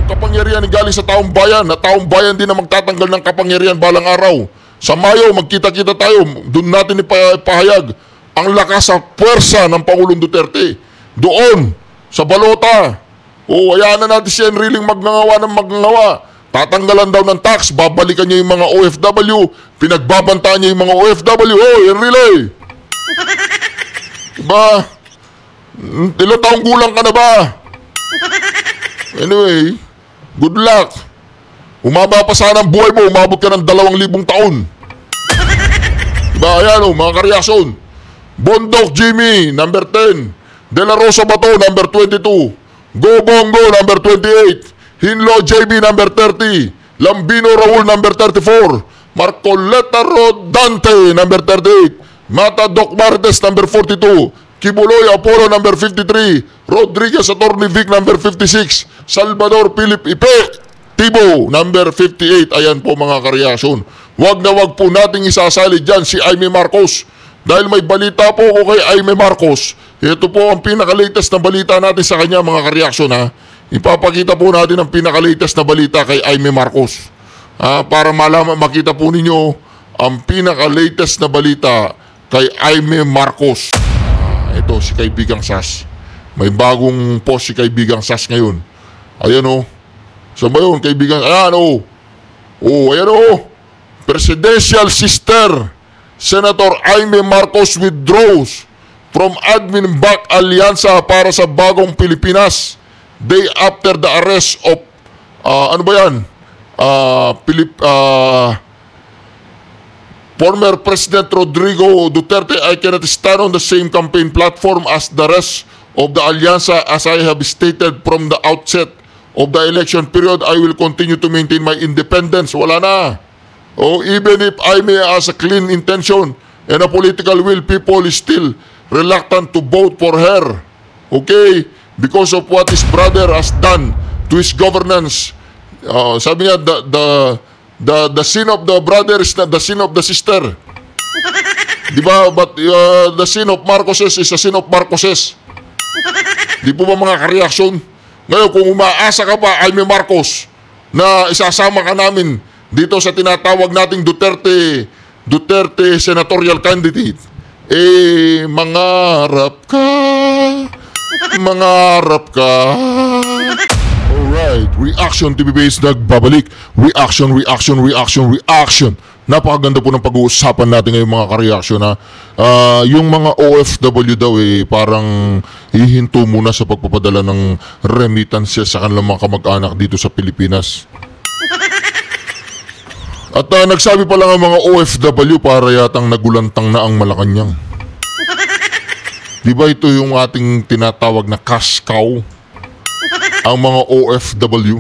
Ang kapangyarihan ay galing sa taong bayan, na taong bayan din na magtatanggal ng kapangyarihan balang araw. Sa Mayo, magkita-kita tayo, doon natin ipahayag ang lakas at puwersa ng Pangulong Duterte. Doon, sa balota. O, hayaan na natin si Enrile magnangawa ng magnangawa. Tatanggalan daw ng tax, babalikan niya yung mga OFW, pinagbabantaan niya yung mga OFW. Oh, Enrile! Diba? Ilang taong gulang ka na ba? Anyway, good luck. Umaba pa sana ang buhay mo, umabot ka ng 2,000 taon. Diba, ayan o, mga kareaksyon. Bondok Jimmy, number 10. De La Rosa Bato, number 22. Go Bongo, number 28. Hinlo JB, number 30. Lambino Raul, number 34. Marcoleta Rodante, number 38. Mata Doc Martes, number 42. Kibuloy Apollo, number 53. Rodriguez Attorney Vic, number 56. Salvador Philip Ipe Tibo, number 58. Ayan po mga kareaksyon. Wag na wag po nating isasali dyan si Aimee Marcos. Dahil may balita po ko kay Aimee Marcos. Ito po ang pinaka-latest na balita natin sa kanya mga kareaksyon ha. Ipapakita po natin ang pinaka-latest na balita kay Aimee Marcos. Para malaman, makita po ninyo ang pinaka-latest na balita kay Aimee Marcos. Ito si Kaibigang Sas. May bagong post si Kaibigang Sas ngayon. Ayan o. Saan ba yun, Kaibigang? Ayan o. Ayan o. Presidential sister Senator Aimee Marcos withdraws from admin back alyansa para sa bagong Pilipinas day after the arrest of ano ba yan? Former President Rodrigo Duterte. I cannot stand on the same campaign platform as the rest of the alyansa, as I have stated from the outset of the election period. I will continue to maintain my independence. Wala na. Even if Aimee has a clean intention and a political will, people is still reluctant to vote for her. Okay? Because of what his brother has done to his governance. Sabi niya, the sin of the brother is not the sin of the sister. Diba? But the sin of Marcoses is the sin of Marcoses. Di po ba mga kareaksyon? Ngayon, kung umaasa ka pa, Aimee Marcos, na isasama ka namin dito sa tinatawag nating Duterte senatorial candidate, mangarap ka. Alright, Reaction TV Base nagbabalik. Reaction. Napakaganda po ng pag-uusapan natin ngayong mga kareaksyon ha. Yung mga OFW daw parang hihinto muna sa pagpapadala ng remittance sa kanilang mga kamag-anak dito sa Pilipinas. At nagsabi pa lang ang mga OFW para yatang nagulantang na ang Malacanang. Diba ito yung ating tinatawag na cash cow? Ang mga OFW.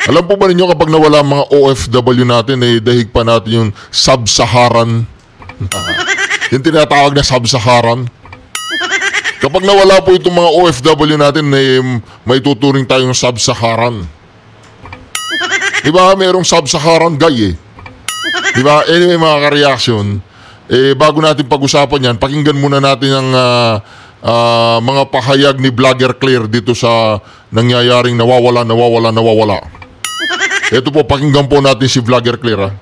Alam po ba ninyo kapag nawala ang mga OFW natin, dahig pa natin yung sub-Saharan. Yung tinatawag na sub-Saharan. Kapag nawala po itong mga OFW natin, may tuturing tayong sub-Saharan. Diba, mayroong sub-Saharan guy Diba? Anyway mga kareaksyon, bago natin pag-usapan yan, pakinggan muna natin ang mga pahayag ni Vlogger Claire dito sa nangyayaring nawawala. Ito po, pakinggan po natin si Vlogger Claire.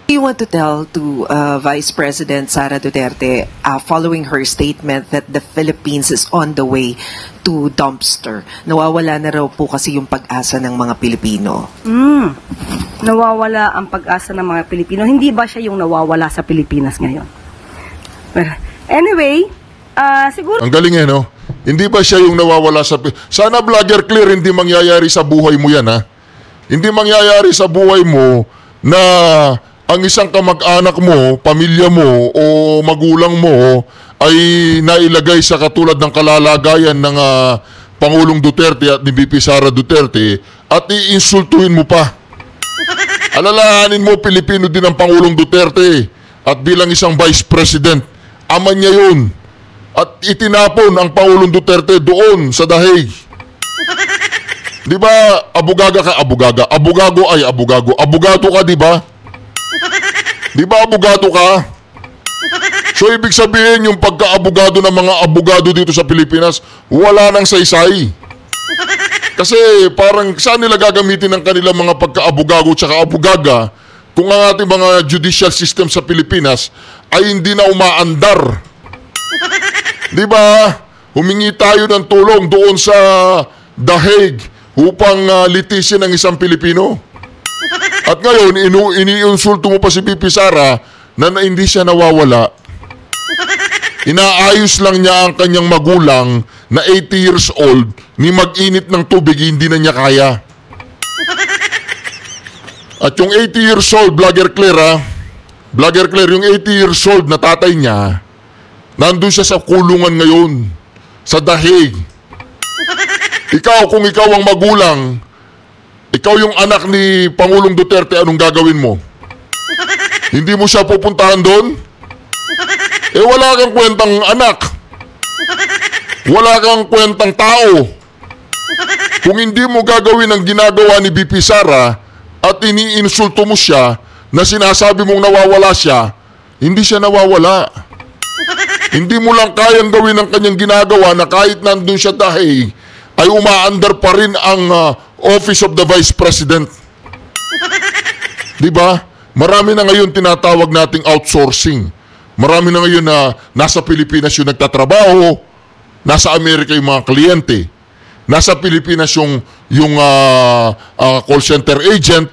What do you want to tell to Vice President Sara Duterte following her statement that the Philippines is on the way to dumpster? Nawawala na raw po kasi yung pag-asa ng mga Pilipino. Nawawala ang pag-asa ng mga Pilipino. Hindi ba siya yung nawawala sa Pilipinas ngayon? But anyway, siguro... Ang galing no? Hindi ba siya yung nawawala sa... Sana Vlogger Claire, hindi mangyayari sa buhay mo yan ha? Hindi mangyayari sa buhay mo na ang isang kamag-anak mo, pamilya mo o magulang mo ay nailagay sa katulad ng kalalagayan ng Pangulong Duterte at ni VP Sara Duterte at iinsultuhin mo pa. Alalahanin mo, Pilipino din ang Pangulong Duterte at bilang isang Vice President, ama niya yun. At itinapon ang Pangulong Duterte doon sa dahig. Di ba, abogado ka, di ba? Di ba abogado ka? So, ibig sabihin, yung pagka-abogado ng mga abogado dito sa Pilipinas, wala nang saysay. Kasi parang saan nila gagamitin ang kanilang mga pagka-abugago tsaka abugaga kung ang ating mga judicial system sa Pilipinas ay hindi na umaandar. Di ba? Humingi tayo ng tulong doon sa The Hague upang litisin ng isang Pilipino. At ngayon, iniinsulto mo pa si BP Sara na hindi siya nawawala. Inaayos lang niya ang kanyang magulang na 80 years old ni mag-init ng tubig, hindi na niya kaya. At yung 80 years old, Vlogger Claire, yung 80 years old na tatay niya, nandun siya sa kulungan ngayon, sa The Hague. Ikaw, kung ikaw ang magulang, ikaw yung anak ni Pangulong Duterte, anong gagawin mo? Hindi mo siya pupuntahan doon? Wala kang kwentang anak. Wala kang kwentang tao. Kung hindi mo gagawin ang ginagawa ni BP Sara at iniinsulto mo siya na sinasabi mong nawawala siya, hindi siya nawawala. Hindi mo lang kayang gawin ang kanyang ginagawa na kahit nandun siya dahil ay umaandar pa rin ang Office of the Vice President. Diba? Marami na ngayon tinatawag nating outsourcing. Marami na ngayon na nasa Pilipinas yung nagtatrabaho, nasa Amerika yung mga kliyente, nasa Pilipinas yung call center agent,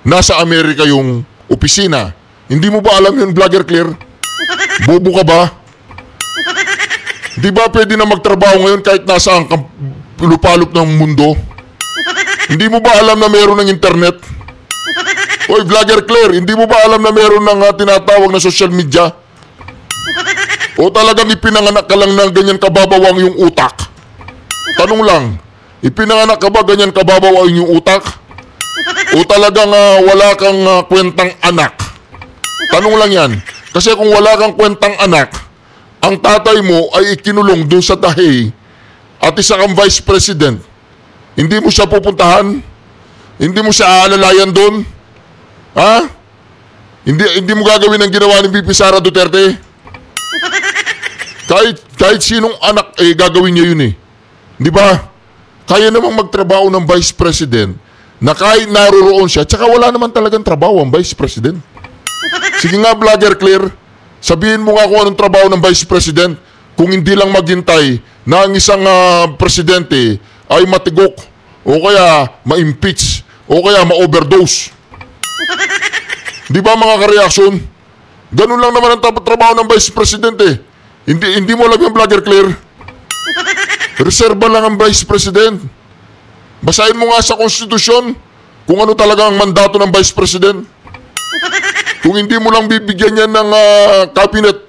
nasa Amerika yung opisina. Hindi mo ba alam yun, Vlogger Claire? Bobo ka ba? Di ba pwede na magtrabaho ngayon kahit nasaan kang lupalop ng mundo? Hindi mo ba alam na meron ng internet? Oy, Vlogger Claire, hindi mo ba alam na meron ng tinatawag na social media? O talagang ipinanganak ka lang ng ganyan kababawang yung utak? Tanong lang, ipinanganak ka ba ganyan kababawang yung utak? O talagang wala kang kwentang anak? Tanong lang yan. Kasi kung wala kang kwentang anak, ang tatay mo ay ikinulong dun sa tahi at isa kang vice president. Hindi mo siya pupuntahan? Hindi mo siya aalalayan dun? Ha? Hindi mo gagawin ang ginawa ni BP Sara Duterte? Kahit sinong anak, gagawin niya yun eh. Di ba? Kaya namang magtrabaho ng Vice President na kahit naroroon siya, tsaka wala naman talagang trabaho ang Vice President. Sige nga, Vlogger Claire, sabihin mo nga kung anong trabaho ng Vice President kung hindi lang maghintay na ang isang presidente ay matigok o kaya ma-impeach o kaya ma-overdose. Di ba mga kareaksyon? Ganun lang naman ang trabaho ng Vice President eh. Hindi mo alam yung Vlogger Claire. Reserba lang ang Vice President. Basahin mo nga sa konstitusyon kung ano talaga ang mandato ng Vice President. Kung hindi mo lang bibigyan yan ng cabinet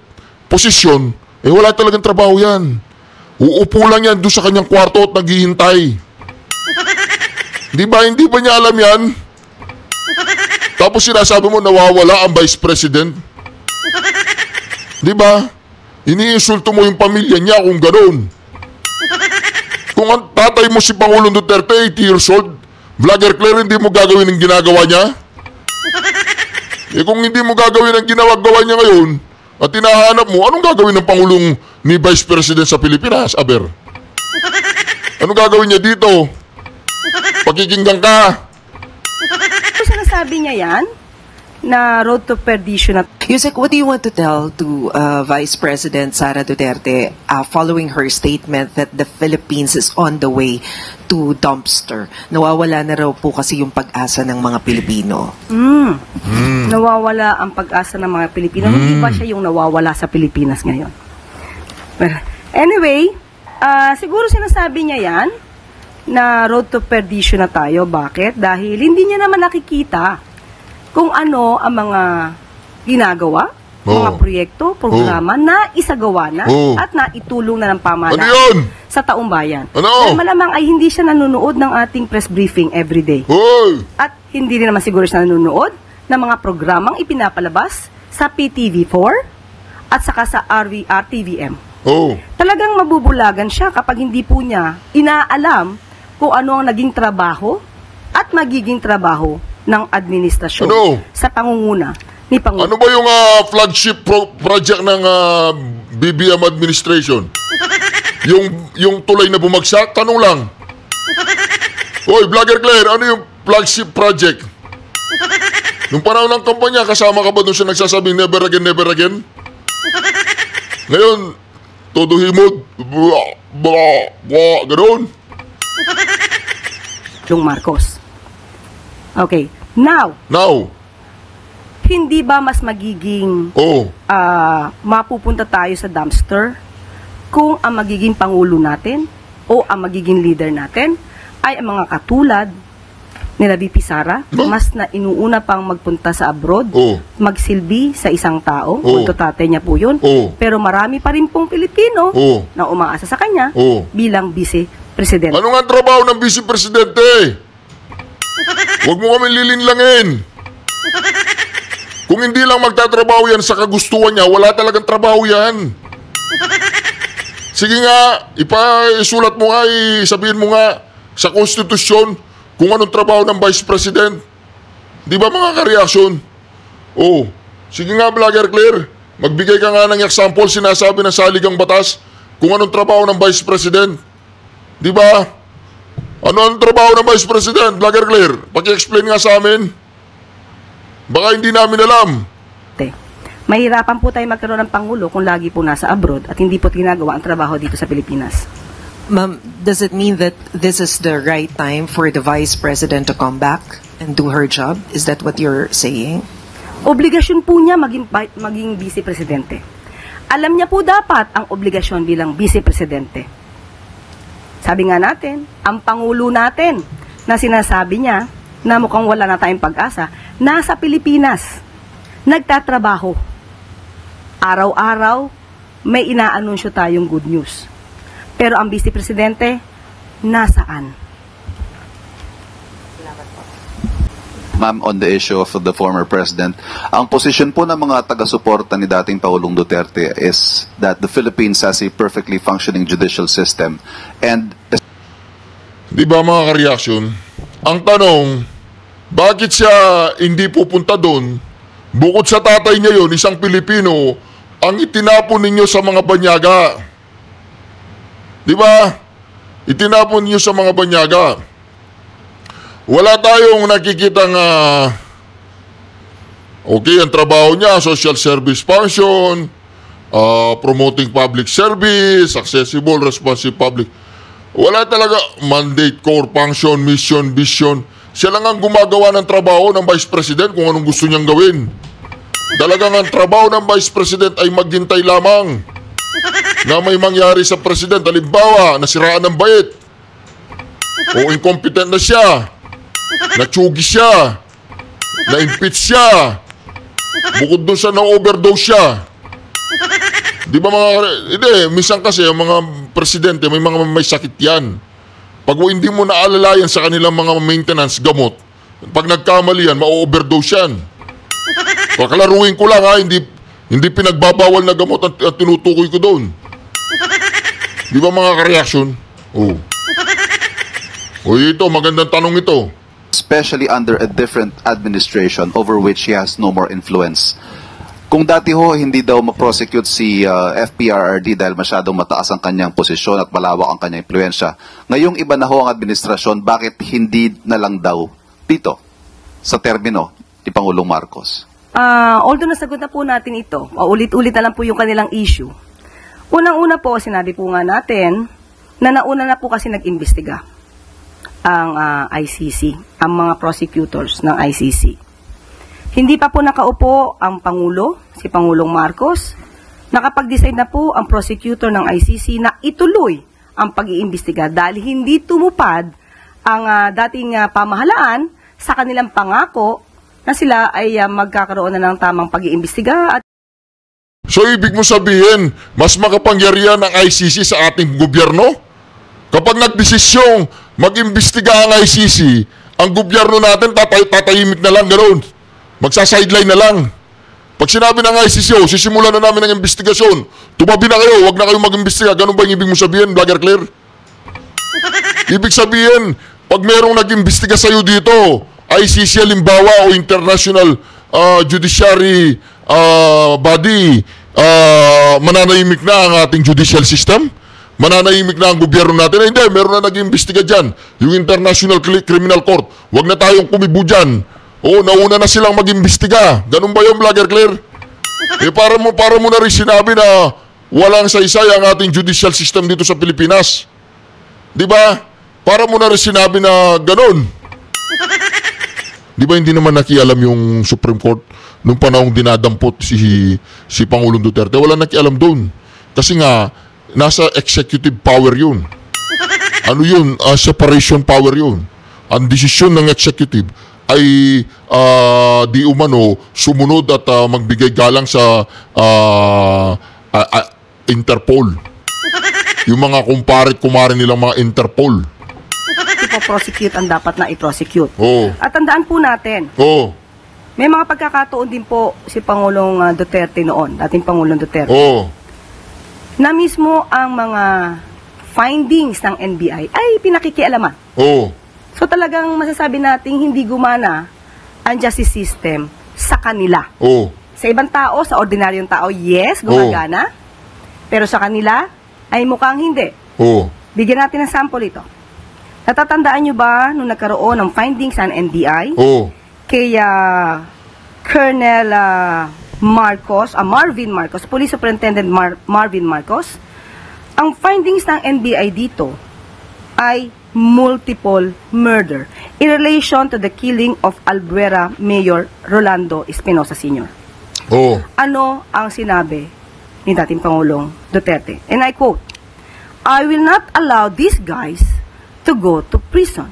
posisyon, wala talagang trabaho yan. Uupo lang yan doon sa kanyang kwarto at naghihintay. Di ba? Hindi ba niya alam yan? Tapos sinasabi mo nawawala ang Vice President. Di ba? Iniinsulto mo yung pamilya niya kung gano'n. Kung ang tatay mo si Pangulong Duterte, 80 years old, Vlogger Claire, hindi mo gagawin ang ginagawa niya? Kung hindi mo gagawin ang ginagawa niya ngayon, at tinahanap mo, anong gagawin ng Pangulong ni Vice President sa Pilipinas, Aber? Anong gagawin niya dito? Pakikinggan ka. Sinasabi niya yan na road to perdition at Yusek, what do you want to tell to Vice President Sara Duterte following her statement that the Philippines is on the way to dumpster? Nawawala na raw po kasi yung pag-asa ng mga Pilipino. Nawawala ang pag-asa ng mga Pilipino. Hindi ba siya yung nawawala sa Pilipinas ngayon? Well, anyway, siguro sinasabi niya yan na road to perdition na tayo. Bakit? Dahil hindi niya naman nakikita kung ano ang mga ginagawa, mga proyekto, programa na isagawa na at naitulong na ng pamahalaan sa taong bayan. Dahil malamang ay hindi siya nanonood ng ating press briefing everyday. At hindi rin naman siguro siya nanonood ng mga programang ipinapalabas sa PTV4 at saka sa RTVM. Talagang mabubulagan siya kapag hindi po niya inaalam kung ano ang naging trabaho at magiging trabaho ng administrasyon sa pangunguna ni Pangulo. Ano ba yung flagship project ng BBM administration? Yung tulay na bumagsak? Tanong lang. Hoy, Vlogger Claire, ano yung flagship project? Nung panahon ng kampanya, kasama ka ba doon sa nagsasabing never again, never again? Ngayon, todo himod, ganoon. Yung Marcos. Okay. Now, hindi ba mas magiging Oh, mapupunta tayo sa dumpster kung ang magiging pangulo natin o ang magiging leader natin ay ang mga katulad nila VP Sara, mas na inuuna pang magpunta sa abroad, magsilbi sa isang tao, kung tatay niya po yun, pero marami pa rin pong Pilipino na umaasa sa kanya bilang vice-president. ano nga ang trabaho ng vice-presidente? Huwag mo kami lilinlangin. Kung hindi lang magtatrabaho yan sa kagustuhan niya, wala talagang trabaho yan. Sige nga, isulat mo nga, sabihin mo nga sa konstitusyon kung anong trabaho ng Vice President. Di ba mga kareaksyon? Oh, sige nga Vlogger Claire, magbigay ka nga ng example, sinasabi ng saligang batas kung anong trabaho ng Vice President. Di ba? Ano ang trabaho ng Vice President, Vlogger Claire? Paki-explain nga sa amin. Baka hindi namin alam. Mahirapan po tayo magkaroon ng Pangulo kung lagi po nasa abroad at hindi po ginagawa ang trabaho dito sa Pilipinas. Ma'am, does it mean that this is the right time for the Vice President to come back and do her job? Is that what you're saying? Obligasyon po niya maging vice-presidente. Alam niya po dapat ang obligasyon bilang vice-presidente. Sabi nga natin, ang Pangulo natin na sinasabi niya na mukhang wala na tayong pag-asa, nasa Pilipinas, nagtatrabaho. Araw-araw, may inaanunsyo tayong good news. Pero ang vice-presidente, nasaan? Ma'am, on the issue of the former president, ang posisyon po ng mga taga-suporta ni dating Pangulong Duterte is that the Philippines has a perfectly functioning judicial system. And Di ba mga kareaksyon? Ang tanong, bakit siya hindi pupunta doon? Bukod sa tatay niya yon, isang Pilipino, ang itinapon ninyo sa mga banyaga. Di ba? Itinapon ninyo sa mga banyaga. Wala tayong nakikitang okay, ang trabaho niya, social service function, promoting public service, accessible, responsive public. Wala talaga mandate, core function, mission, vision. Siya lang ang gumagawa ng trabaho ng Vice President kung anong gusto niyang gawin. Talagang ang trabaho ng Vice President ay maghintay lamang na may mangyari sa President. Halimbawa, nasiraan ng bayit, o incompetent na siya, natsugi siya, na-impeach siya, bukod doon sa na-overdose siya. Di ba hindi, minsan kasi ang mga presidente, may sakit yan. Pag hindi mo naalalayan sa kanilang mga maintenance, gamot, pag nagkamali yan, ma-overdose yan. Kakalaruin ko lang hindi pinagbabawal na gamot at tinutukoy ko doon. Di ba mga kareaksyon? Oh. O ito, magandang tanong ito. especially under a different administration over which he has no more influence. Kung dati ho, hindi daw ma-prosecute si FPRRD dahil masyadong mataas ang kanyang posisyon at malawak ang kanyang impluensya. Ngayong iba na ho ang administrasyon, bakit hindi na lang daw dito sa termino ni Pangulong Marcos? Although nasagot na po natin ito, ulit-ulit na lang po yung kanilang issue. Unang-una po, sinabi po nga natin na nauna na po kasi nag-imbestiga ang ICC, ang mga prosecutors ng ICC. Hindi pa po nakaupo ang Pangulo, si Pangulong Marcos. Nakapag-decide na po ang prosecutor ng ICC na ituloy ang pag-iimbestiga dahil hindi tumupad ang dating pamahalaan sa kanilang pangako na sila ay magkakaroon na ng tamang pag-iimbestiga. So ibig mo sabihin, mas makapangyarihan ang ICC sa ating gobyerno? Kapag nagdesisyong mag-imbestiga ang ICC, ang gobyerno natin tatahimik na lang, ganoon. Magsa-sideline na lang. Pag sinabi ng ICC, sisimulan na namin ang investigasyon. Tumabi na kayo, wag na kayo mag-imbestiga. Ganun ba yung ibig mo sabihin, Vlogger Claire? Ibig sabihin, pag merong nag-imbestiga sa'yo dito, ICC halimbawa o International Judiciary Body, mananahimik na ang ating judicial system? mananahimik na ang gobyerno natin. Hindi, meron na nag-iimbestiga dyan. Yung International Criminal Court. Huwag na tayong kumibo dyan. Oo, nauna na silang mag-imbestiga. Ganun ba yung Vlogger Claire? Para mo na rin sinabi na walang saysay ang ating judicial system dito sa Pilipinas. Di ba? Para mo na rin sinabi na ganun. Di ba hindi naman nakialam yung Supreme Court nung panahong dinadampot si Pangulong Duterte? Wala nakialam doon. Kasi nga, nasa executive power yun. Ano yun? Separation power yun. Ang desisyon ng executive ay di umano sumunod at magbigay galang sa Interpol. Yung mga kumpare nilang mga Interpol. Ipo-prosecute ang dapat na i-prosecute. Oo. At tandaan po natin, Oo. may mga pagkakataon din po si Pangulong Duterte noon, dating Pangulong Duterte, Oo. na mismo ang mga findings ng NBI ay pinakikialaman. Oo. So talagang masasabi nating hindi gumana ang justice system sa kanila. Oo. Sa ibang tao, sa ordinaryong tao, yes, gumagana. Pero sa kanila, ay mukhang hindi. Oo. Bigyan natin ng sample ito. Natatandaan nyo ba nung nagkaroon ng findings ng NBI Oo. kay Colonel Marvin Marcos, Police Superintendent Marvin Marcos? Ang findings ng NBI dito ay multiple murder in relation to the killing of Albuera Mayor Rolando Espinosa Sr. Oo. Ano ang sinabi ni dating Pangulong Duterte? And I quote, "I will not allow these guys to go to prison.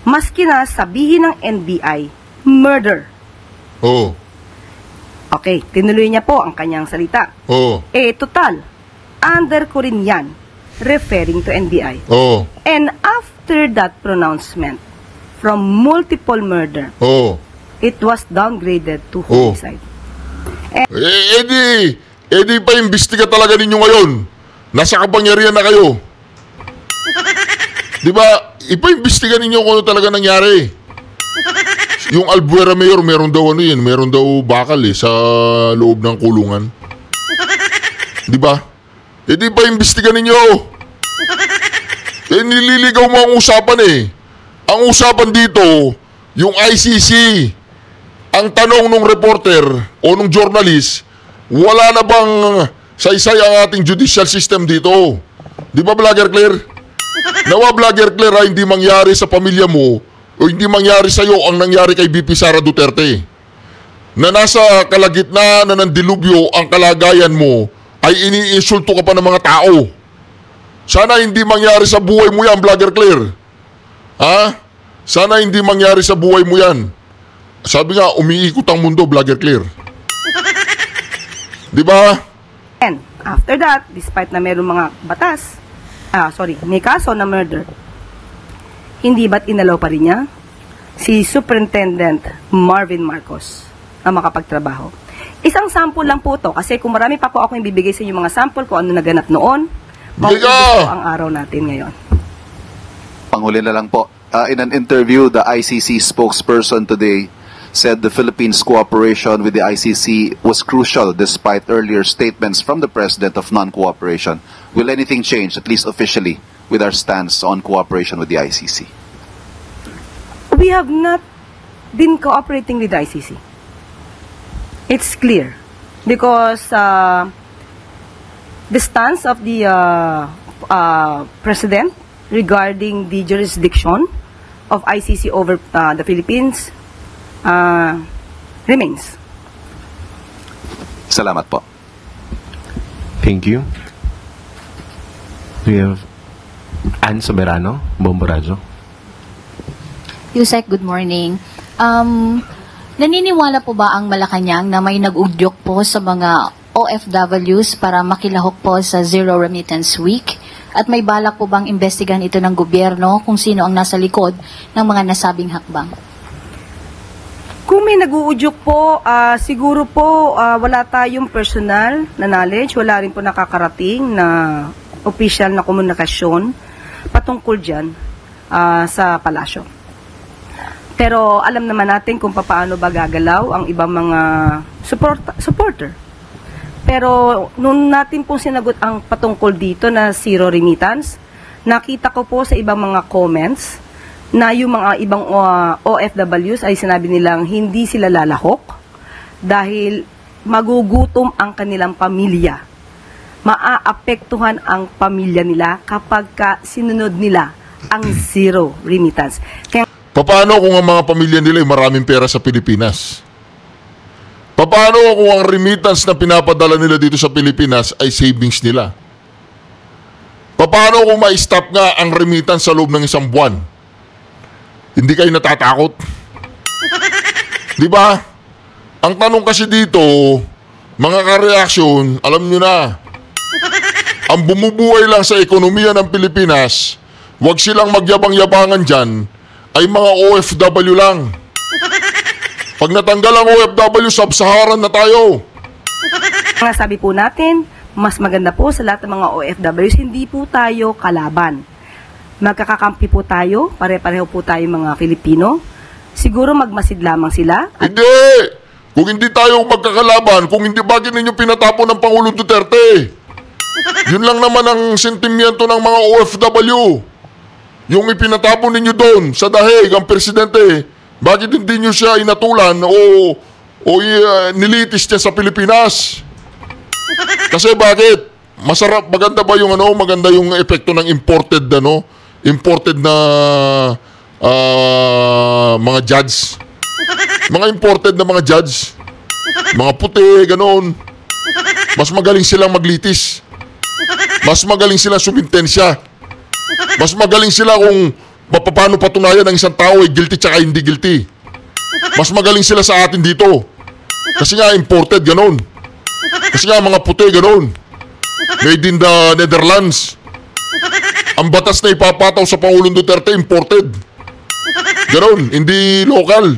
Maski na sabihin ng NBI, murder." Oo. Okay, tinuloy niya po ang kanyang salita. Oo. Total, under ko rin yan, referring to NBI. Oo. And after that pronouncement, from multiple murder, Oo. it was downgraded to Oh. homicide. Edi pa imbestiga talaga ninyo ngayon. Nasa kapangyarihan na kayo. Di ba? Ipa-imbestiga ninyo kung ano talaga nangyari. Yung Albuera Mayor, meron daw ano yun, meron daw bakal sa loob ng kulungan. Di ba? Edi pa-imbestiga ninyo. Nililigaw mo ang usapan Ang usapan dito, yung ICC. Ang tanong nung reporter o nung journalist, wala na bang saysay ang ating judicial system dito? Di ba, Vlogger Claire? Nawa, Vlogger Claire, hindi mangyari sa pamilya mo o hindi mangyari sa'yo ang nangyari kay BP Sara Duterte. Na nasa kalagitnaan na ng dilubyo ang kalagayan mo ay iniinsulto ka pa ng mga tao. Sana hindi mangyari sa buhay mo yan, Vlogger Claire. Ha? Sana hindi mangyari sa buhay mo yan. Sabi nga, umiikot ang mundo, Vlogger Claire. Di ba? And after that, despite na mayroong mga batas, may kaso na murder, hindi ba't inalaw pa rin niya si Superintendent Marvin Marcos na makapagtrabaho? Isang sample lang po to, kasi kung marami pa po ako yung bibigay sa inyo mga sample kung ano naganap noon, maubos po ang araw natin ngayon. Panghuli na lang po. In an interview, the ICC spokesperson today said the Philippines' cooperation with the ICC was crucial despite earlier statements from the President of non-cooperation. Will anything change, at least officially, with our stance on cooperation with the ICC? We have not been cooperating with the ICC. It's clear because the stance of the President regarding the jurisdiction of ICC over the Philippines remains. Salamat po. Thank you. We have Ann Soberano, Bombo Radyo. Yusek, good morning. Naniniwala po ba ang Malacanang na may nag-udyok po sa mga OFWs para makilahok po sa Zero Remittance Week? At may balak po bang investigahan ito ng gobyerno kung sino ang nasa likod ng mga nasabing hakbang? Kung may nag-uudyok po, siguro po wala tayong personal na knowledge, wala rin po nakakarating na official na komunikasyon patungkol dyan sa palasyo. Pero alam naman natin kung paano ba gagalaw ang ibang mga supporter. Pero nung natin pong sinagot ang patungkol dito na zero remittance, nakita ko po sa ibang mga comments na yung mga ibang OFWs ay sinabi nilang hindi sila lalahok dahil magugutom ang kanilang pamilya. Maaapektuhan ang pamilya nila kapag sinunod nila ang zero remittance. Kaya Paano kung ang mga pamilya nila ay maraming pera sa Pilipinas? Paano kung ang remittance na pinapadala nila dito sa Pilipinas ay savings nila? Paano kung ma-stop nga ang remittance sa loob ng isang buwan? Hindi kayo natatakot? Di ba? Ang tanong kasi dito, mga ka-reaksyon, alam nyo na, ang bumubuhay lang sa ekonomiya ng Pilipinas, wag silang magyabang-yabangan dyan, ay mga OFW lang. Pag natanggal ang OFW, sub-Saharan na tayo. nga sabi po natin, mas maganda po sa lahat ng mga OFWs, hindi po tayo kalaban. Magkakakampi po tayo, pare-pareho po tayo mga Filipino. Siguro magmasid lamang sila. Hindi! Kung hindi tayo magkakalaban, kung hindi, bakit ninyo pinatapon ng Pangulong Duterte? Yun lang naman ang sentimiento ng mga OFW. Yung ipinatapon ninyo doon sa Dahig, ang presidente, bakit hindi nyo siya inatulan o nilitis niya sa Pilipinas? Kasi bakit? Masarap, maganda ba yung maganda yung epekto ng imported na mga judge. Mga imported na mga judge. Mga puti, ganon. Mas magaling silang maglitis. Mas magaling silang sumintensya. Mas magaling sila kung paano patunayan ng isang tao ay guilty tsaka hindi guilty. Mas magaling sila sa atin dito. Kasi nga imported, ganon. Kasi nga mga puti, ganon. Made in the Netherlands. Ang batas na ipapataw sa Pangulong Duterte, imported. Ganon, hindi local.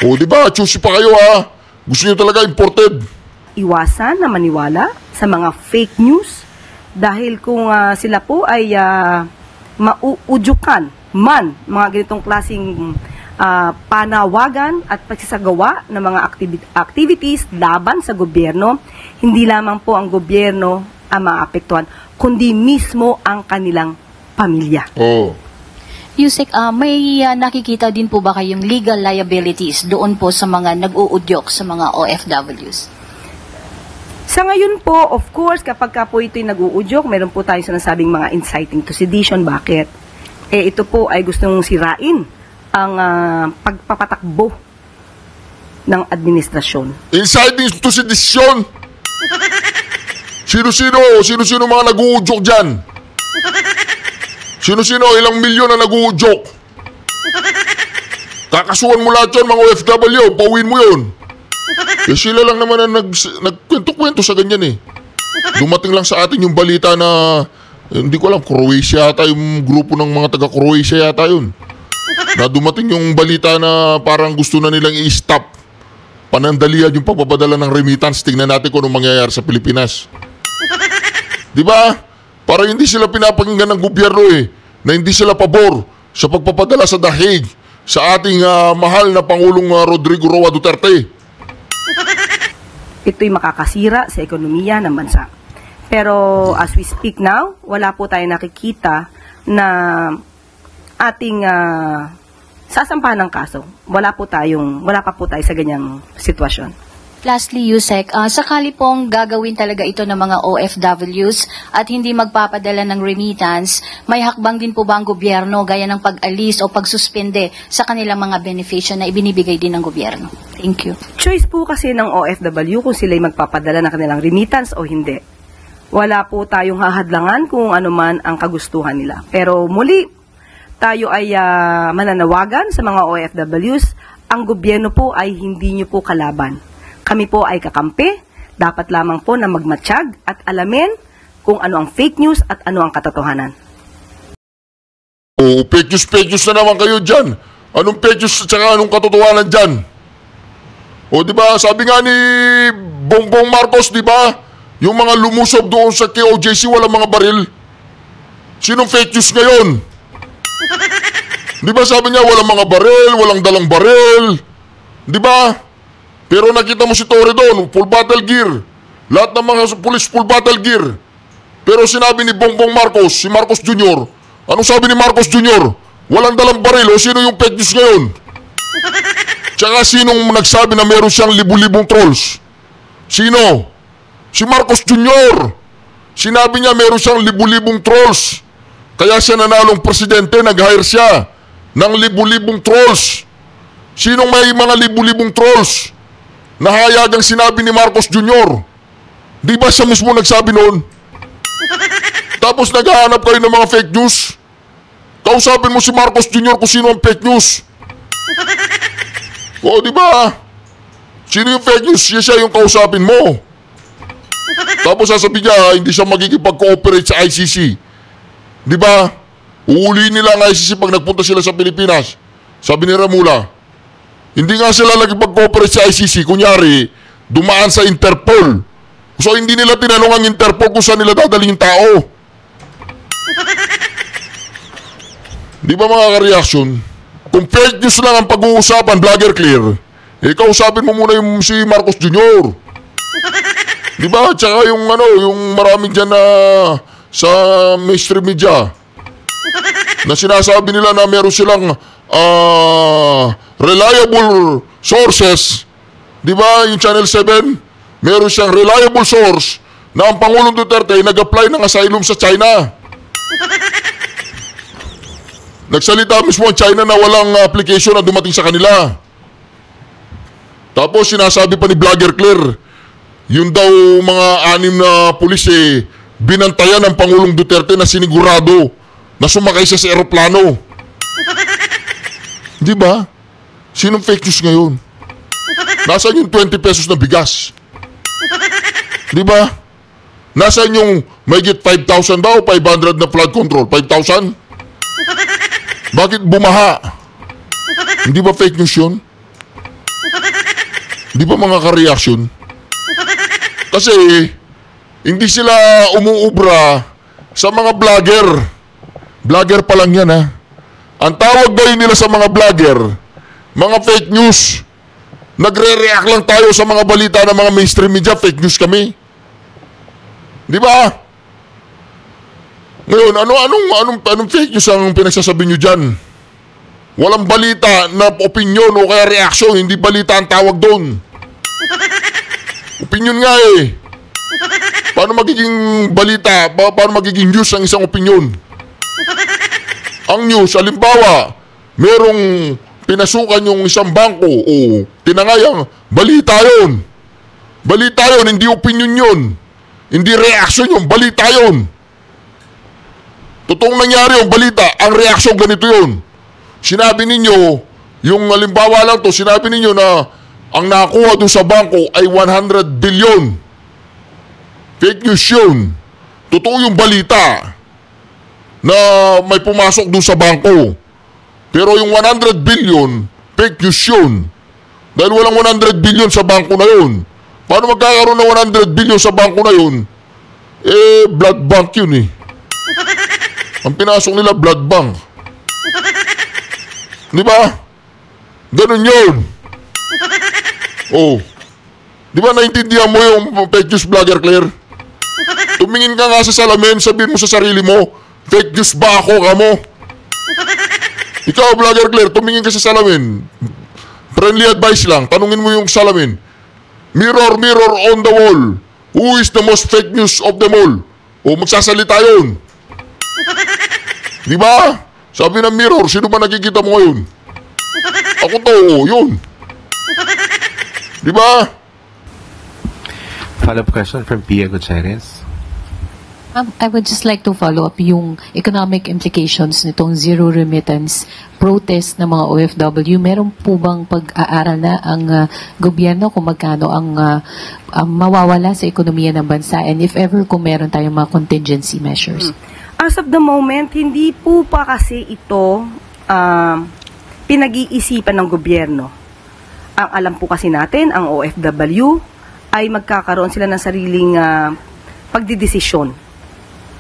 O, di ba? Choose pa kayo, ha? Gusto nyo talaga imported. Iwasan na maniwala sa mga fake news dahil kung sila po ay mauudyukan man mga ganitong klaseng panawagan at pagsasagawa ng mga activities laban sa gobyerno, hindi lamang po ang gobyerno ang maapektuhan, kundi mismo ang kanilang pamilya. Oh. Yusek, may nakikita din po ba kayong legal liabilities doon po sa mga nag-uudyok sa mga OFWs? Sa ngayon po, of course, kapag ka po ito'y nag-uudyok, meron po tayong sinasabing mga inciting to sedition. Bakit? Ito po ay gustong sirain ang pagpapatakbo ng administrasyon. Inciting to sedition? Sino-sino mga nag-uudyok dyan? Sino-sino, ilang milyon na nag-uudyok? Kakasuhan mo lahat yun, mga OFW, pauwiin mo yun. Eh sila lang naman ang nagkwento-kwento sa ganyan eh. Dumating lang sa atin yung balita na, hindi ko alam, Croatia yata, yung grupo ng mga taga-Croatia yata yun. Na dumating yung balita na parang gusto na nilang i-stop panandalian yung pagpapadala ng remittance. Tingnan natin kung anong mangyayari sa Pilipinas. Di ba? Para hindi sila pinapakinggan ng gobyerno eh, na hindi sila pabor sa pagpapadala sa Dahig sa ating mahal na Pangulong Rodrigo Roa Duterte. Ito'y makakasira sa ekonomiya ng bansa. Pero as we speak now, wala po tayong nakikita na ating sasampahan ng kaso. Wala pa po tayo sa ganyang sitwasyon. Lastly, Yusek, sakali pong gagawin talaga ito ng mga OFWs at hindi magpapadala ng remittance, may hakbang din po ba ang gobyerno gaya ng pag-alis o pagsuspende sa kanilang mga benepisyo na ibinibigay din ng gobyerno? Thank you. Choice po kasi ng OFW kung sila'y magpapadala ng kanilang remittance o hindi. Wala po tayong hahadlangan kung ano man ang kagustuhan nila. Pero muli, tayo ay mananawagan sa mga OFWs, ang gobyerno po ay hindi nyo po kalaban. Kami po ay kakampi, dapat lamang po na magmatsyag at alamin kung ano ang fake news at ano ang katotohanan. Oh, fake news na naman kayo dyan. Anong fake news at saka anong katotohanan dyan? O di ba, sabi nga ni Bongbong Marcos, di ba? Yung mga lumusob doon sa KOJC, walang mga baril. Sinong fake news ngayon? Di ba sabi niya, walang mga baril, walang dalang baril. Di ba? Pero nakita mo si Torre doon, full battle gear. lahat ng mga police full battle gear. Pero sinabi ni Bongbong Marcos, si Marcos Jr., anong sabi ni Marcos Jr.? Walang dalang baril. O sino yung fake news ngayon? Tsaka sinong nagsabi na meron siyang libu-libong trolls? Sino? Si Marcos Jr. Sinabi niya meron siyang libu-libong trolls. Kaya siya nanalong presidente, nag-hire siya ng libu-libong trolls. Sinong may mga libu-libong trolls? Nahayagang sinabi ni Marcos Jr. Di ba siya mismo nagsabi noon? Tapos naghahanap kayo ng mga fake news? Kausapin mo si Marcos Jr. kung sino ang fake news. O, di ba? Sino yung fake news? Siya yung kausapin mo. Tapos sasabihin niya, hindi siya magkikipag-cooperate sa ICC. Di ba? Uuliin nila ang ICC pag nagpunta sila sa Pilipinas. Sabi ni Ramula, hindi nga sila nagkipag-cooperate sa ICC. Kunyari, dumaan sa Interpol. So, hindi nila tinanong ang Interpol kung saan nila dadaling yung tao. Di ba mga ka-reaction? Kung fake news lang ang pag-uusapan, Vlogger Clear, kausapin mo muna yung si Marcos Jr. Di ba? Tsaka yung marami dyan na sa mainstream media na sinasabi nila na meron silang reliable sources. Di ba? Yung Channel 7, meron siyang reliable source na ang Pangulong Duterte ay nag-apply ng asylum sa China. Nagsalita mismo ang China na walang application na dumating sa kanila. Tapos sinasabi pa ni Vlogger Claire, yun daw mga 6 na pulis binantayan ng Pangulong Duterte na sinigurado na sumakay siya sa eroplano. Di ba? Sinong fake news ngayon? Nasaan yung 20 pesos na bigas? Di ba? Nasaan yung mahigit 5,000 ba o 500 na flood control? 5,000? Bakit bumaha? Hindi ba fake news yun? Di ba mga ka-reaction? Kasi hindi sila umuubra sa mga vlogger. Vlogger pa lang yan ha. Ang tawag ba nila sa mga vlogger, mga fake news. Nagre-react lang tayo sa mga balita ng mga mainstream media, fake news kami. Di ba? Ngayon, anong fake news ang pinagsasabi nyo dyan? Walang balita na opinion o kaya reaksyon, hindi balita ang tawag doon. Opinion nga eh. Paano magiging balita? Paano magiging news ang isang opinion? Ang news, halimbawa, merong pinasukan yung isang bangko o tinangayang, balita yun. Balita yun, hindi opinion yun. Hindi reaksyon yun, balita yun. Totoong nangyari yung balita, ang reaksyon ganito yun. Sinabi ninyo, yung halimbawa lang to, sinabi ninyo na ang nakuha doon sa bangko ay 100 billion. Fake news yun. Totoo yung balita na may pumasok doon sa bangko. Pero yung 100 billion, fake news yun. Dahil walang 100 billion sa bangko na yun. Paano magkakaroon ng 100 billion sa bangko na yun? Blood bank yun eh. Ang pinasok nila, blood bank. Di ba? Ganun yun. Oh. Di ba naintindihan mo yung fake news, Vlogger Claire? Tumingin ka nga sa salamin, sabihin mo sa sarili mo, fake news ba ako, kamo? Ikaw, Vlogger Claire, tumingin ka sa salamin. Friendly advice lang, tanungin mo yung salamin. Mirror, mirror on the wall. Who is the most fake news of them all? O magsasalita yun. Di ba? Sabi ng mirror, sino ba nakikita mo ngayon? Ako to, yun. Di ba? Follow-up question from Pia Gutierrez. I would just like to follow up yung economic implications nitong zero remittance protest ng mga OFW. Meron po bang pag-aaral na ang gobyerno kung magkano ang mawawala sa ekonomiya ng bansa, and if ever kung meron tayong mga contingency measures? As of the moment, hindi po pa kasi ito pinag-iisipan ng gobyerno. Ang alam po kasi natin, ang OFW ay magkakaroon sila ng sariling pagdidesisyon.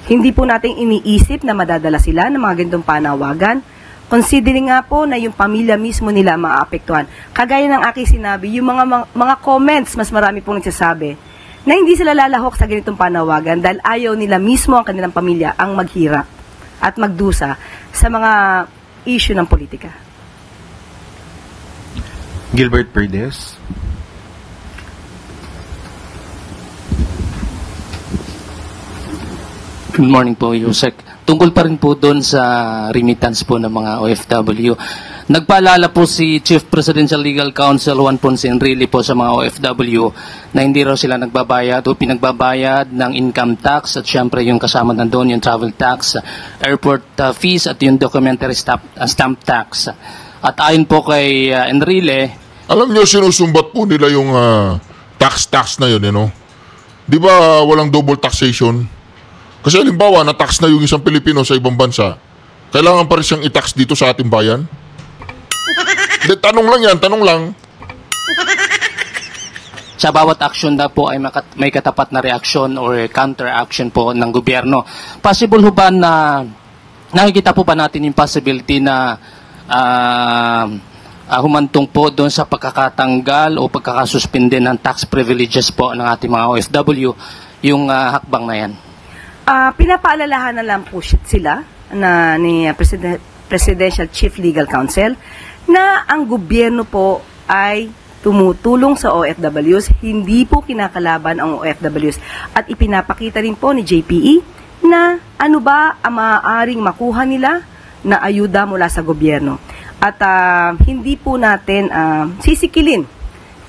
Hindi po natin iniisip na madadala sila ng mga ganitong panawagan. Considering nga po na yung pamilya mismo nila maapektuhan. Kagaya ng aking sinabi, yung mga comments, mas marami pong nagsasabi na hindi sila lalahok sa ganitong panawagan dahil ayaw nila mismo ang kanilang pamilya ang maghirap at magdusa sa mga issue ng politika. Gilbert Perdes. Good morning po, Yusek. Tungkol pa rin po doon sa remittance po ng mga OFW. Nagpaalala po si Chief Presidential Legal Counsel Juan Ponce Enrile po sa mga OFW na hindi raw sila nagbabayad o pinagbabayad ng income tax at syempre yung kasama nandun yung travel tax, airport fees at yung documentary stamp tax. At ayon po kay Enrile, Alam nyo, sinusumbat po nila yung tax na yun, Di ba walang double taxation? Kasi halimbawa, na-tax na yung isang Pilipino sa ibang bansa, kailangan pa rin siyang i-tax dito sa ating bayan? Hindi, tanong lang yan, tanong lang. sa bawat action na po ay may katapat na reaksyon or counter-action po ng gobyerno. Possible ho ba na nakikita po ba natin yung possibility na humantong po doon sa pagkakatanggal o pagkakasuspinde ng tax privileges po ng ating mga OFW yung hakbang na yan? Pinapaalalahan na lang po sila na ni Presidential Chief Legal Counsel na ang gobyerno po ay tumutulong sa OFWs, hindi po kinakalaban ang OFWs. At ipinapakita rin po ni JPE na ano ba ang maaaring makuha nila na ayuda mula sa gobyerno. At hindi po natin sisikilin.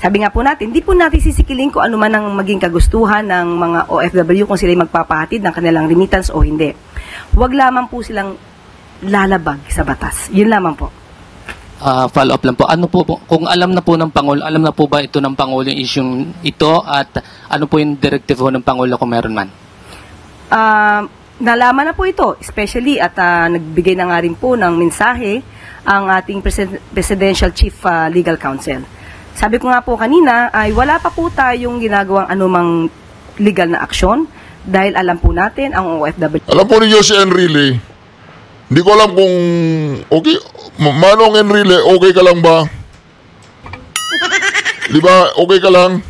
Sabi nga po natin, hindi po natin sisikilin kung ano man ang maging kagustuhan ng mga OFW kung sila'y magpapahatid ng kanilang remittance o hindi. Huwag lamang po silang lalabag sa batas. Yun lamang po. Follow up lang po. Ano po kung alam na po ng Pangulo, alam na po ba ito ng Pangulo yung issue ito at ano po yung directive ng Pangulo kung meron man? Nalaman na po ito, especially at nagbigay na nga rin po ng mensahe ang ating Presidential Chief Legal Counsel. Sabi ko nga po kanina ay wala pa po tayong ginagawang anumang legal na aksyon dahil alam po natin ang OFW. Alam po ninyo si Enrile, hindi ko alam kung okay, Manong Enrile, okay ka lang ba? Di ba, okay ka lang?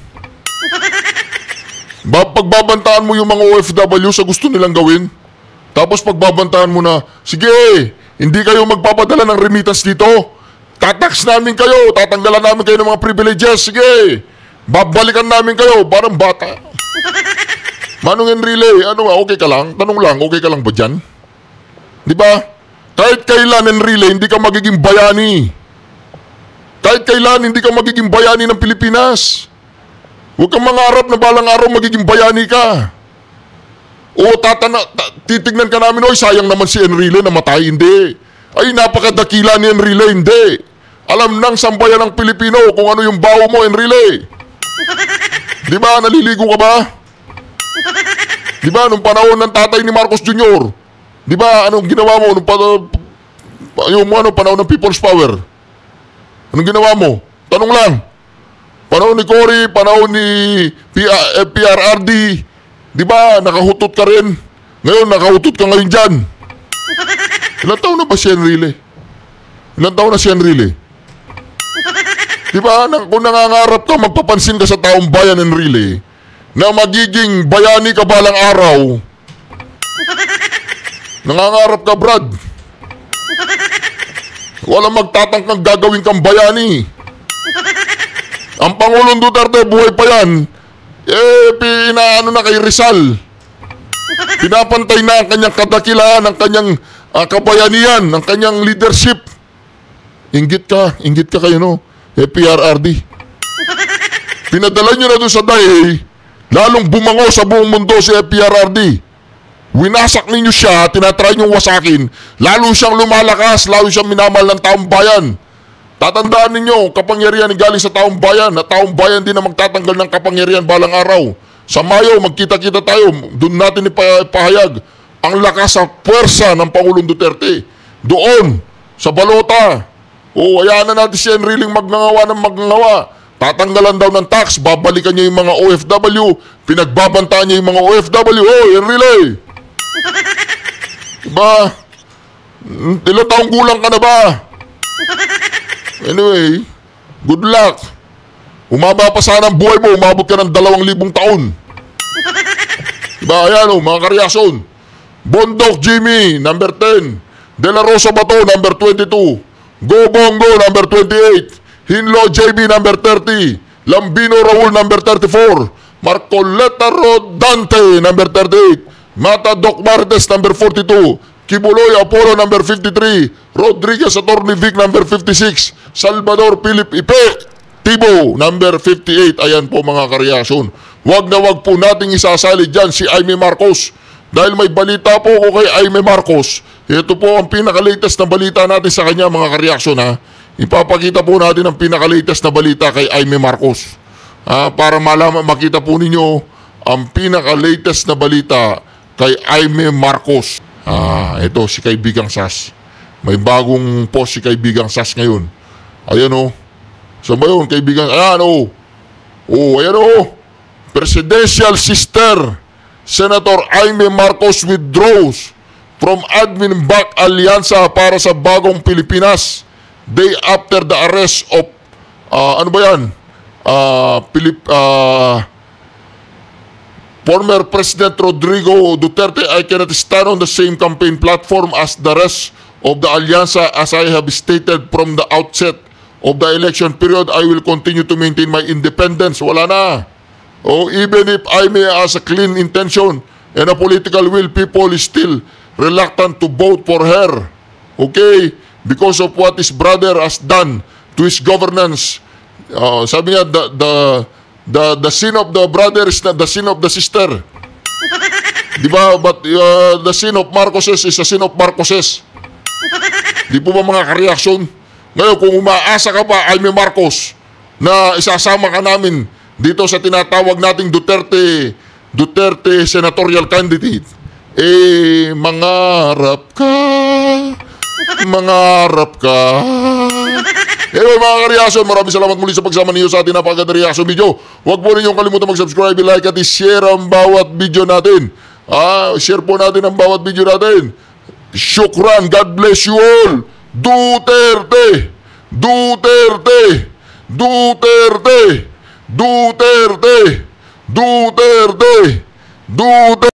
Pagbabantaan mo yung mga OFW sa gusto nilang gawin, tapos pagbabantaan mo na, sige, hindi kayo magpapadala ng remittance dito. Tatax namin kayo, tatanggalan namin kayo ng mga privileges, sige. Babalikan namin kayo, parang bata. Manong Enrile, okay ka lang? Tanong lang, okay ka lang ba dyan? Di ba? Kahit kailan, Enrile, hindi ka magiging bayani. Kahit kailan, hindi ka magiging bayani ng Pilipinas. Huwag kang mangarap na balang araw magiging bayani ka. O titignan ka namin, sayang naman si Enrile, namatay, hindi. Ay, napakadakila ni Enrile, hindi. Alam ng sambayan ng Pilipino kung ano yung baho mo, Enrile. Di ba, naliligo ka ba? Di ba, nung panahon ng tatay ni Marcos Jr., di ba, anong ginawa mo nung panahon ng People's Power? Anong ginawa mo? Tanong lang. Panahon ni Cory, panahon ni PRRD, di ba, nakahutot ka rin. Ngayon, nakahutot ka ngayon dyan. Ilan taon na ba si Enrile? Ilan taon na si Enrile? Di ba, kung nangangarap ka, magpapansin ka sa taong bayan, Enrile, na magiging bayani ka balang araw. Nangangarap ka, Brad. Walang magtatangkang gagawin kang bayani. Ang Pangulong Duterte, buhay pa yan, pinaano na kay Rizal. Pinapantay na ang kanyang kadakilaan, ang kanyang kabayanihan, ang kanyang leadership. Inggit ka kayo, no? PRRD. Pinadala nyo na doon sa DAE, lalong bumango sa buong mundo si PRRD. Winasak ninyo siya, tinatry nyo wasakin, lalo siyang lumalakas, lalo siyang minamahal ng taong bayan. Tatandaan ninyo, kapangyarihan ay galing sa taong bayan, at taong bayan din na magtatanggal ng kapangyarihan balang araw. Sa Mayo, magkita-kita tayo, doon natin ipahayag ang lakas at puwersa ng Pangulong Duterte. Doon, sa balota. Hayaan na natin si Enrile magnangawa ng magnangawa. Tatanggalan daw ng tax, babalikan niya yung mga OFW, pinagbabantaan niya yung mga OFW. Enrile! Diba? Ilang taong gulang ka na ba? Anyway, good luck. Umaba pa sana ang buhay mo, umabot ka ng 2,000 taon. Diba? Ayan o, mga kareaksyon. Bondok Jimmy, number 10. De La Rosa Bato, number 22. Go Bongo, number 28. Hinlo JB, number 30. Lambino Raul, number 34. Marcoleta Rodante, number 38. Mata Doc Martes, number 42. Kibuloy Apollo, number 53. Rodriguez Attorney Vic, number 56. Salvador Philip Ipe Tibo, number 58. Ayan po mga kareaksyon. Wag na wag po nating isasali dyan si Aimee Marcos. Dahil may balita po ko kay Aimee Marcos. Ito po ang pinaka-latest na balita natin sa kanya mga kareaksyon ha. Ipapakita po natin ang pinaka-latest na balita kay Aimee Marcos. Para malaman, makita po ninyo ang pinaka-latest na balita kay Aimee Marcos. Ito si Kaibigang Sas. May bagong post si Kaibigang Sas ngayon. Ayan o. Saan ba yun, Kaibigang? Ayan o. Ayan o. Presidential sister Senator Aimee Marcos withdraws from admin back alyansa para sa bagong Pilipinas day after the arrest of ano ba yan? Former President Rodrigo Duterte. I cannot stand on the same campaign platform as the rest of the alyansa, as I have stated from the outset of the election period. I will continue to maintain my independence. Wala na. Even if Aimee has a clean intention and a political will, people is still reluctant to vote for her. Okay? Because of what his brother has done to his governance. Sabi niya, the sin of the brother is not the sin of the sister. Diba? But the sin of Marcoses is the sin of Marcoses. Di po ba mga kareaksyon? Ngayon, kung umaasa ka pa, Aimee Marcos, na isasama ka namin dito sa tinatawag nating Duterte senatorial candidate, mangarap ka. Anyway mga kareaksyon, maraming salamat muli sa pagsama niyo sa ating napakaganda reaction video. Huwag po ninyong kalimutan mag-subscribe, like at i-share ang bawat video natin. Share po natin ang bawat video natin. Shukran, God bless you all. Duterte, Duterte, Duterte, Duterte, Duterte, Duterte.